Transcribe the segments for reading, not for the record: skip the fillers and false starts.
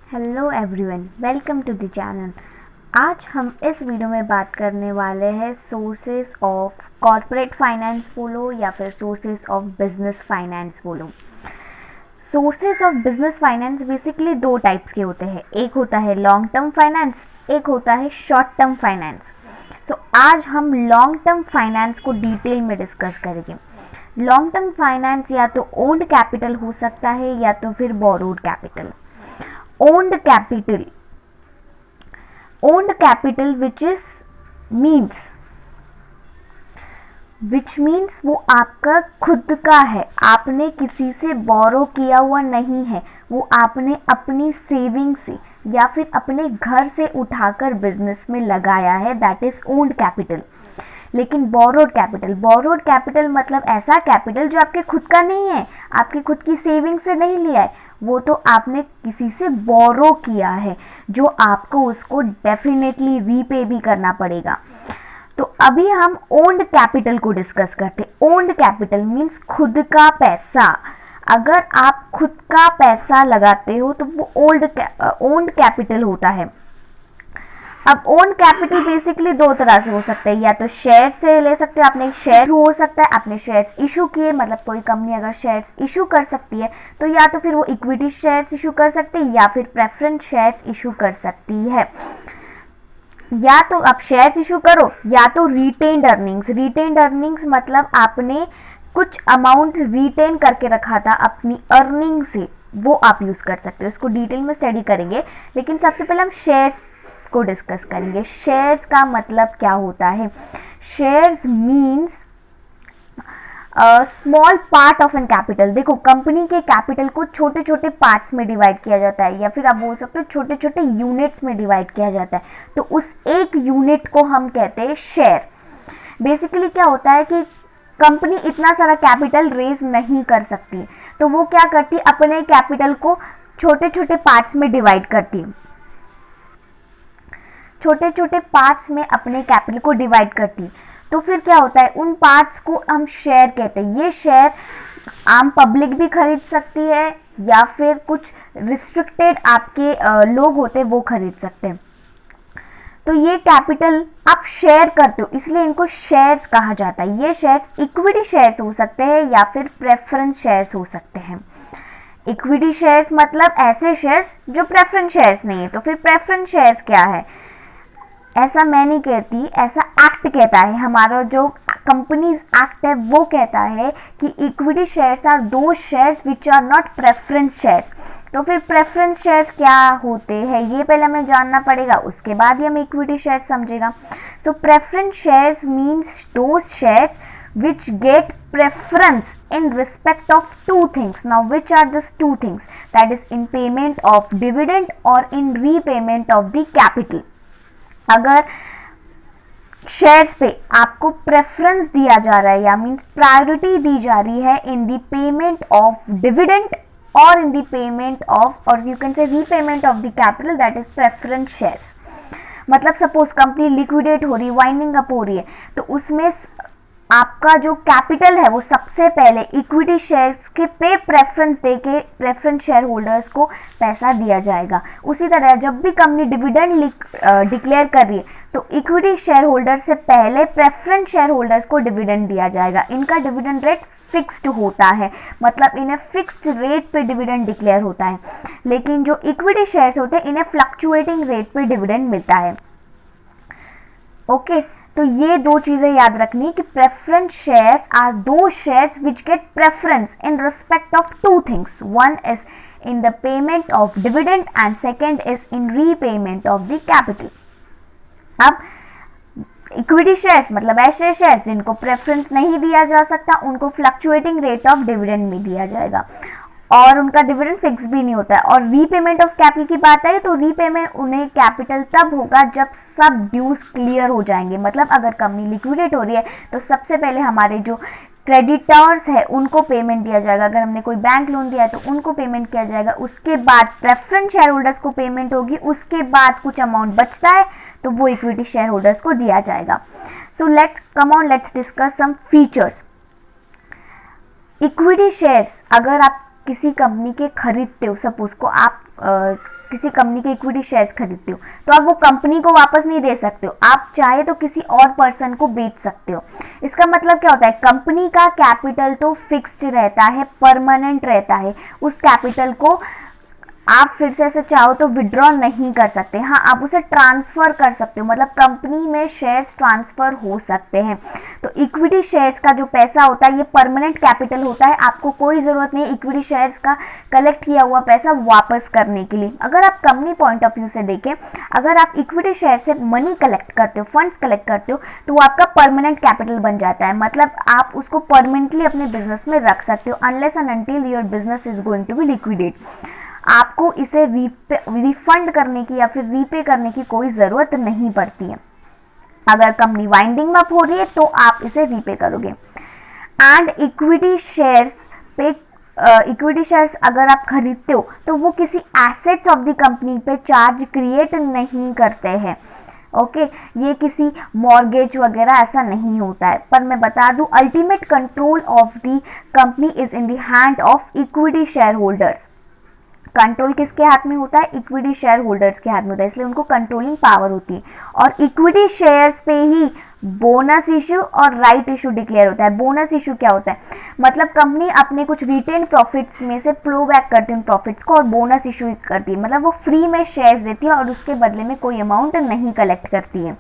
Hello everyone, welcome to the channel. आज हम इस वीडियो में बात करने वाले हैं सोर्सेस ऑफ कॉर्पोरेट फाइनेंस बोलो या फिर सोर्सेस ऑफ बिजनेस फाइनेंस बोलो। Sources of business finance basically दो टाइप्स के होते हैं, एक होता है लॉन्ग टर्म फाइनेंस, एक होता है शॉर्ट टर्म फाइनेंस। सो आज हम लॉन्ग टर्म फाइनेंस को डिटेल में डिस्कस करेंगे। लॉन्ग टर्म फाइनेंस या तो ओन्ड कैपिटल हो सकता है या तो फिर borrowed capital. owned capital which means वो आपका खुद का है, आपने किसी से बोरो किया हुआ नहीं है, वो आपने अपनी सेविंग से या फिर अपने घर से उठाकर बिजनेस में लगाया है, दैट इज ओन्ड कैपिटल। लेकिन बोरोड कैपिटल मतलब ऐसा कैपिटल जो आपके खुद का नहीं है, आपकी खुद की सेविंग से नहीं लिया है, वो तो आपने किसी से बोरो किया है, जो आपको उसको डेफिनेटली रीपे भी करना पड़ेगा। तो अभी हम ओन्ड कैपिटल को डिस्कस करते हैं। ओन्ड कैपिटल मीन्स खुद का पैसा। अगर आप खुद का पैसा लगाते हो तो वो ओन्ड कैपिटल होता है। अब ओन कैपिटल बेसिकली दो तरह से हो सकता है, या तो शेयर से ले सकते हो, आपने शेयर हो सकता है, आपने शेयर्स इशू किए, मतलब कोई कंपनी अगर शेयर्स इशू कर सकती है तो या तो फिर वो इक्विटी शेयर्स इशू कर सकती है या फिर प्रेफरेंस शेयर्स इशू कर सकती है। या तो आप शेयर्स इशू करो या तो रिटेन्ड अर्निंग्स मतलब आपने कुछ अमाउंट रिटेन करके रखा था अपनी अर्निंग से, वो आप यूज कर सकते हो। उसको डिटेल में स्टडी करेंगे, लेकिन सबसे पहले हम शेयर्स को डिस्कस करेंगे। शेयर्स का मतलब क्या होता है? Shares means small part of an capital. देखो, कंपनी के कैपिटल को छोटे छोटे पार्ट्स में डिवाइड किया जाता है, या फिर आप बोल सकते हो छोटे छोटे यूनिट्स में डिवाइड किया जाता है। तो उस एक यूनिट को हम कहते हैं शेयर। बेसिकली क्या होता है कि कंपनी इतना सारा कैपिटल रेज नहीं कर सकती, तो वो क्या करती, अपने कैपिटल को छोटे छोटे पार्ट्स में डिवाइड करती है, छोटे छोटे पार्ट्स में अपने कैपिटल को डिवाइड करती। तो फिर क्या होता है, उन पार्ट्स को हम शेयर कहते हैं। ये शेयर आम पब्लिक भी खरीद सकती है या फिर कुछ रिस्ट्रिक्टेड आपके लोग होते हैं वो खरीद सकते हैं। तो ये कैपिटल आप शेयर करते हो, इसलिए इनको शेयर्स कहा जाता है। ये शेयर्स इक्विटी शेयर्स हो सकते हैं या फिर प्रेफरेंस शेयर्स हो सकते हैं। इक्विटी शेयर्स मतलब ऐसे शेयर्स जो प्रेफरेंस शेयर्स नहीं है। तो फिर प्रेफरेंस शेयर्स क्या है? ऐसा मैं नहीं कहती, ऐसा एक्ट कहता है, हमारा जो कंपनीज एक्ट है वो कहता है कि equity shares are those shares which are not preference shares. तो फिर प्रेफरेंस शेयर्स क्या होते हैं ये पहले हमें जानना पड़ेगा, उसके बाद ही हम इक्विटी शेयर्स समझेगा। So preference shares means those shares which get preference in respect of two things. Now which are these two things? That is in payment of dividend or in repayment of the capital. अगर shares पे आपको preference दिया जा रहा है या means priority दी जा रही है इन द पेमेंट ऑफ डिविडेंड और इन द पेमेंट ऑफ, और you can say repayment of the capital, that is preference shares. मतलब सपोज कंपनी लिक्विडेट हो रही है, वाइंडिंग अप हो रही है, तो उसमें आपका जो कैपिटल है वो सबसे पहले इक्विटी शेयर्स के पे प्रेफरेंस देके प्रेफरेंस शेयर होल्डर्स को पैसा दिया जाएगा। उसी तरह जब भी कंपनी डिविडेंड डिक्लेयर कर रही है तो इक्विटी शेयर होल्डर से पहले प्रेफरेंस शेयर होल्डर्स को डिविडेंड दिया जाएगा। इनका डिविडेंड रेट फिक्स्ड होता है, मतलब इन्हें फिक्स्ड रेट पे डिविडेंड डिक्लेयर होता है। लेकिन जो इक्विटी शेयर्स होते हैं इन्हें फ्लक्चुएटिंग रेट पे डिविडेंड मिलता है। ओके, तो ये दो चीजें याद रखनी कि preference shares are those shares which get preference in respect of two things. One is in the payment of dividend and second is in repayment of the capital. अब इक्विटी शेयर्स मतलब ऐसे शेयर्स जिनको preference नहीं दिया जा सकता, उनको fluctuating rate of dividend में दिया जाएगा और उनका डिविडेंड फिक्स भी नहीं होता है। और रीपेमेंट ऑफ कैपिटल की बात है तो रीपेमेंट उन्हें कैपिटल तब होगा जब सब ड्यूज क्लियर हो जाएंगे। मतलब अगर कंपनी लिक्विडेट हो रही है तो सबसे पहले हमारे जो क्रेडिटर्स है उनको पेमेंट दिया जाएगा। अगर हमने कोई बैंक लोन दिया है तो उनको पेमेंट किया जाएगा, उसके बाद प्रेफरेंस शेयर होल्डर्स को पेमेंट होगी, उसके बाद कुछ अमाउंट बचता है तो वो इक्विटी शेयर होल्डर्स को दिया जाएगा। So let's discuss some features. Equity shares अगर आप किसी कंपनी के खरीदते हो, सपोज को आप किसी कंपनी के इक्विटी शेयर्स खरीदते हो तो आप वो कंपनी को वापस नहीं दे सकते हो, आप चाहे तो किसी और पर्सन को बेच सकते हो। इसका मतलब क्या होता है, कंपनी का कैपिटल तो फिक्स्ड रहता है, परमानेंट रहता है, उस कैपिटल को आप फिर से ऐसे चाहो तो विड्रॉ नहीं कर सकते। हाँ, आप उसे ट्रांसफर कर सकते हो, मतलब कंपनी में शेयर्स ट्रांसफर हो सकते हैं। तो इक्विटी शेयर्स का जो पैसा होता है ये परमानेंट कैपिटल होता है, आपको कोई ज़रूरत नहीं इक्विटी शेयर्स का कलेक्ट किया हुआ पैसा वापस करने के लिए। अगर आप कंपनी पॉइंट ऑफ व्यू से देखें, अगर आप इक्विटी शेयर से मनी कलेक्ट करते हो, फंड्स कलेक्ट करते हो, तो वो आपका परमानेंट कैपिटल बन जाता है, मतलब आप उसको परमानेंटली अपने बिजनेस में रख सकते हो unless and until your business is going to be liquidate. आपको इसे रिफंड करने की या फिर रीपे करने की कोई ज़रूरत नहीं पड़ती है। अगर कंपनी वाइंडिंग अप हो रही है तो आप इसे रीपे करोगे। एंड इक्विटी शेयर्स पे इक्विटी शेयर्स अगर आप खरीदते हो तो वो किसी एसेट्स ऑफ द कंपनी पे चार्ज क्रिएट नहीं करते हैं। ओके, ये किसी मॉर्गेज वगैरह ऐसा नहीं होता है। पर मैं बता दूं, ultimate control of the company is in the hand of equity share holders. Control किसके हाथ में होता है, इक्विटी शेयर होल्डर्स के हाथ में होता है, इसलिए उनको कंट्रोलिंग पावर होती है। और इक्विटी शेयर्स पे ही बोनस इशू और राइट इशू डिक्लेयर होता है। बोनस इशू क्या होता है, मतलब कंपनी अपने कुछ रिटेन प्रॉफिट्स में से फ्लो बैक करती है उन प्रॉफिट्स को और बोनस इशू करती है, मतलब वो फ्री में शेयर्स देती है और उसके बदले में कोई अमाउंट नहीं कलेक्ट करती है।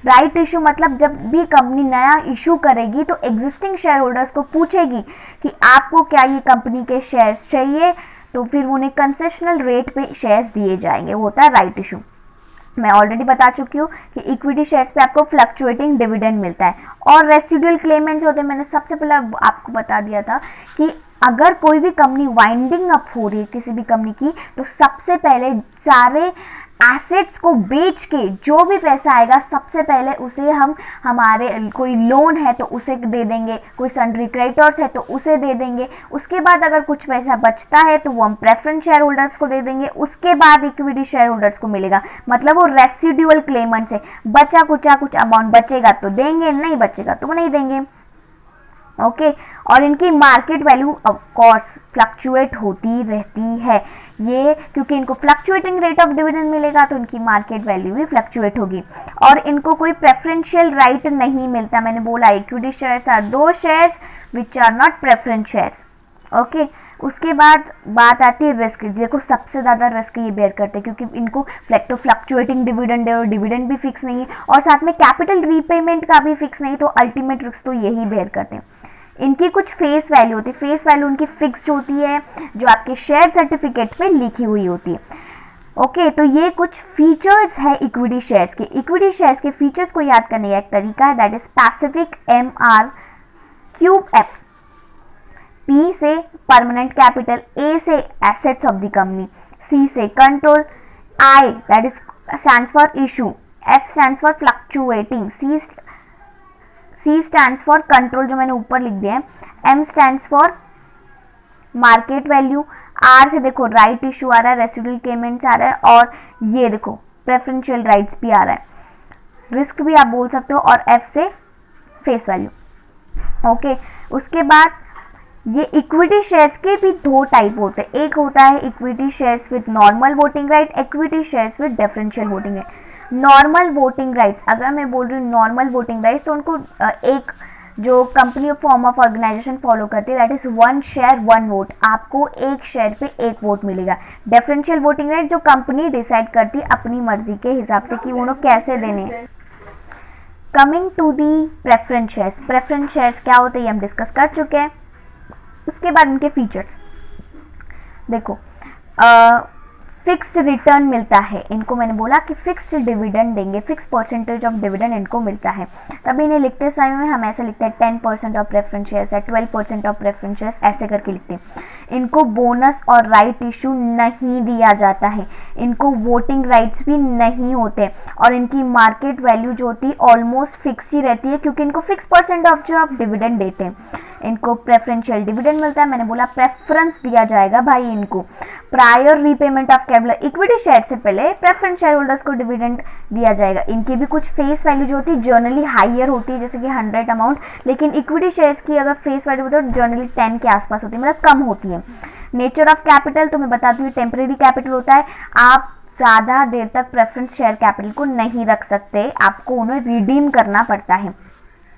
राइट इशू मतलब जब भी कंपनी नया इशू करेगी तो एग्जिस्टिंग शेयर होल्डर्स को पूछेगी कि आपको क्या ये कंपनी के शेयर्स चाहिए, तो फिर उन्हें कंसेशनल रेट पे शेयर्स दिए जाएंगे, वो होता है राइट इशू। मैं ऑलरेडी बता चुकी हूँ कि इक्विटी शेयर्स पे आपको फ्लक्चुएटिंग डिविडेंड मिलता है। और रेसिडुअल क्लेमेंट्स होते हैं, मैंने सबसे पहले आपको बता दिया था कि अगर कोई भी कंपनी वाइंडिंग अप हो रही है किसी भी कंपनी की, तो सबसे पहले सारे एसेट्स को बेच के जो भी पैसा आएगा सबसे पहले उसे हम, हमारे कोई लोन है तो उसे दे देंगे, कोई सन्ड्री क्रेडिटर्स है तो उसे दे देंगे, उसके बाद अगर कुछ पैसा बचता है तो वो हम प्रेफरेंस शेयर होल्डर्स को दे देंगे, उसके बाद इक्विटी शेयर होल्डर्स को मिलेगा। मतलब वो रेसिडुअल क्लेमेंट्स है, बचा कुचा कुछ अमाउंट बचेगा तो देंगे, नहीं बचेगा तो नहीं देंगे। ओके, और इनकी market value of course fluctuate होती रहती है, ये क्योंकि इनको फ्लक्चुएटिंग रेट ऑफ डिविडेंड मिलेगा तो इनकी मार्केट वैल्यू भी फ्लक्चुएट होगी। और इनको कोई प्रेफरेंशियल राइट नहीं मिलता। मैंने बोला equity shares are those shares which are not preference shares. Okay, उसके बाद बात आती है रिस्क। देखो सबसे ज़्यादा रिस्क ये बेयर करते हैं क्योंकि इनको फ्लक्चुएटिंग डिविडेंड है और डिविडेंड भी फिक्स नहीं है और साथ में कैपिटल रीपेमेंट का भी फिक्स नहीं, तो अल्टीमेट रिस्क तो यही बेयर करते हैं। इनकी कुछ फेस वैल्यू होती है, फेस वैल्यू उनकी फिक्स्ड होती है जो आपके शेयर सर्टिफिकेट पे लिखी हुई होती है। ओके, तो ये कुछ फीचर्स है इक्विटी शेयर्स के। इक्विटी शेयर्स के फीचर्स को याद करने का एक तरीका है, that is Pacific MR3F। P से परमानेंट कैपिटल, A से assets of the company, C से control, I that is stands for issue, F stands for fluctuating, C stands for control जो मैंने ऊपर लिख दिया है, M stands for market value, R से देखो राइट इशू आ रहा है, रेसिडुअल पेमेंट्स आ रहा है, और ये देखो प्रेफरेंशियल राइट्स भी आ रहा है, रिस्क भी आप बोल सकते हो, और F से फेस वैल्यू। ओके, उसके बाद ये इक्विटी शेयर्स के भी दो टाइप होते हैं, एक होता है equity shares with normal voting right, equity shares with differential voting right. Normal voting rights, अगर मैं बोल रही हूँ नॉर्मल वोटिंग राइट्स, तो उनको एक जो company form of organisation follow करती है, दैट इज 1 शेयर 1 वोट, आपको एक शेयर पे एक वोट मिलेगा। डिफरेंशियल वोटिंग राइट जो कंपनी डिसाइड करती है अपनी मर्जी के हिसाब से कि वो लोग कैसे देने हैं। Coming to the preference shares, preference shares क्या होते हैं ये हम डिस्कस कर चुके हैं। उसके बाद इनके फीचर्स देखो, फिक्स्ड रिटर्न मिलता है इनको, मैंने बोला कि फिक्स्ड डिविडेंड देंगे, फिक्स परसेंटेज ऑफ डिविडेंड इनको मिलता है। तभी इन्हें लिखते समय में हम ऐसे लिखते हैं 10% ऑफ प्रेफरेंस शेयर्स है, 12% ऑफ प्रेफरेंस शेयर्स, ऐसे करके लिखते हैं। इनको बोनस और राइट इशू नहीं दिया जाता है, इनको वोटिंग राइट्स भी नहीं होते, और इनकी मार्केट वैल्यू जो होती है ऑलमोस्ट फिक्स ही रहती है क्योंकि इनको फिक्स परसेंट ऑफ जो आप डिविडेंड देते हैं। इनको प्रेफरेंशियल डिविडेंड मिलता है, मैंने बोला प्रेफरेंस दिया जाएगा भाई इनको, prior repayment of capital. Equity share से पहले प्रेफरेंस शेयर होल्डर्स को डिविडेंड दिया जाएगा। इनकी भी कुछ फेस वैल्यू जो होती है जनरली हाईयर होती है, जैसे कि 100 अमाउंट, लेकिन इक्विटी शेयर्स की अगर फेस वैल्यू होती है जनरली 10 के आसपास होती है, मतलब कम होती है। नेचर ऑफ कैपिटल तो मैं बता दूँ टेम्परेरी कैपिटल होता है, आप ज़्यादा देर तक प्रेफरेंस शेयर कैपिटल को नहीं रख सकते, आपको उन्हें रिडीम करना पड़ता है।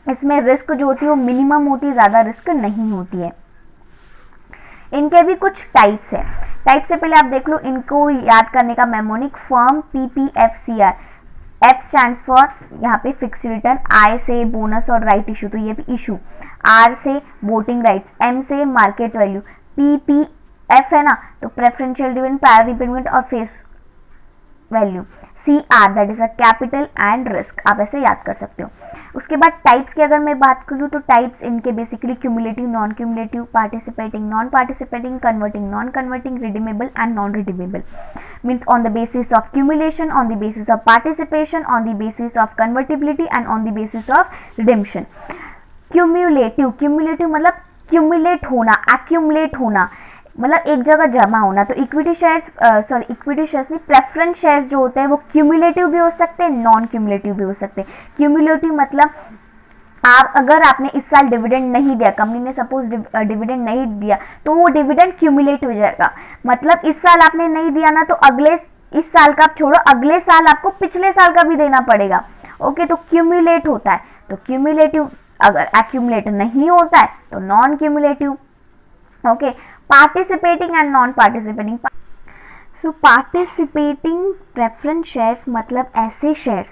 इसमें रिस्क जो होती है वो मिनिमम होती है, ज़्यादा रिस्क नहीं होती है। इनके भी कुछ टाइप्स है। टाइप से पहले आप देख लो, इनको याद करने का mnemonic, firm, PPFCR। F stands for यहाँ पे फिक्स रिटर्न, I से बोनस और राइट इशू, तो ये भी इशू, R से वोटिंग राइट्स, M से मार्केट वैल्यू, PPF है ना तो प्रेफरेंशियल डिविडेंड, प्रायर रिपेमेंट और face value, CR that is a capital and risk, आप ऐसे याद कर सकते हो। उसके बाद टाइप्स की अगर मैं बात करूँ तो टाइप्स इनके basically cumulative, non cumulative, participating, non participating, converting, non converting, redeemable and non redeemable. Means on the basis of cumulation, on the basis of participation, on the basis of convertibility and on the basis of redemption. Cumulative, cumulative मतलब cumulate होना, accumulate होना, मतलब एक जगह जमा होना। तो equity shares equity shares नहीं, प्रेफरेंस शेयर्स जो होते हैं वो क्यूमुलेटिव भी हो सकते हैं, नॉन क्यूमुलेटिव भी हो सकते हैं। क्यूमुलेटिव मतलब अगर आपने इस साल डिविडेंड नहीं दिया, कंपनी ने सपोज डिविडेंड नहीं दिया, तो वो डिविडेंड क्यूमुलेट हो जाएगा। मतलब इस साल आपने नहीं दिया ना, तो इस साल का आप छोड़ो, अगले साल आपको पिछले साल का भी देना पड़ेगा। ओके, तो क्यूमुलेट होता है। तो क्यूमुलेटिव अगर एक्यूमुलेट नहीं होता है तो non cumulative. Okay, participating and non participating. So participating preference shares मतलब ऐसे शेयर्स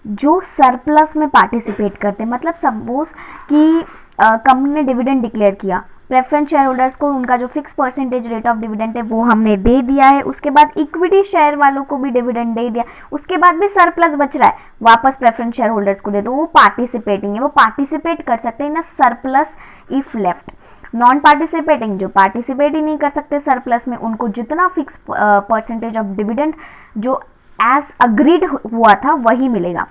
जो सरप्लस में पार्टिसिपेट करते हैं। मतलब सपोज कि कंपनी ने डिविडेंड डिक्लेयर किया, प्रेफरेंस शेयर होल्डर्स को उनका जो fix percentage rate of dividend है वो हमने दे दिया है, उसके बाद इक्विटी शेयर वालों को भी डिविडेंड दे दिया, उसके बाद भी सरप्लस बच रहा है, वापस प्रेफरेंस शेयर होल्डर्स को दे दो, वो पार्टिसिपेटिंग है, वो पार्टिसिपेट कर सकते हैं ना surplus if left. Non participating जो पार्टिसिपेट ही नहीं कर सकते सरप्लस में, उनको जितना फिक्स परसेंटेज ऑफ डिविडेंड जो एज अग्रीड हुआ था वही मिलेगा।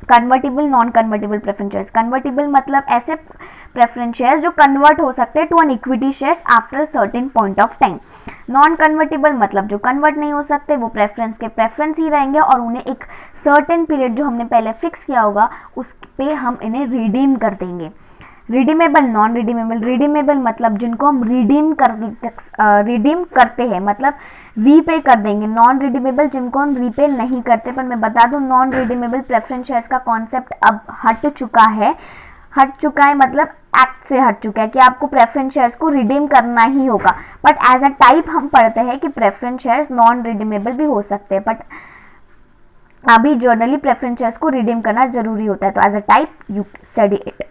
Convertible, non convertible preference shares. Convertible मतलब ऐसे प्रेफरेंस शेयर्स जो कन्वर्ट हो सकते हैं to an equity shares after certain point of time. Non convertible मतलब जो कन्वर्ट नहीं हो सकते, वो प्रेफरेंस के प्रेफरेंस ही रहेंगे और उन्हें एक सर्टेन पीरियड जो हमने पहले फिक्स किया होगा उस पे हम इन्हें रिडीम कर देंगे। Redeemable, non redeemable. रिडीमेबल मतलब जिनको हम रिडीम करते हैं, मतलब रीपे कर देंगे। नॉन रिडीमेबल जिनको हम रीपे नहीं करते। पर मैं बता दूं नॉन रिडीमेबल प्रेफरेंस शेयर्स का कॉन्सेप्ट अब हट चुका है मतलब एक्ट से हट चुका है कि आपको प्रेफरेंस शेयर्स को रिडीम करना ही होगा। बट एज अ टाइप हम पढ़ते हैं कि प्रेफरेंस शेयर्स नॉन रिडीमेबल भी हो सकते हैं, बट अभी जनरली प्रेफरेंस शेयर्स को रिडीम करना जरूरी होता है। तो as a type you study it.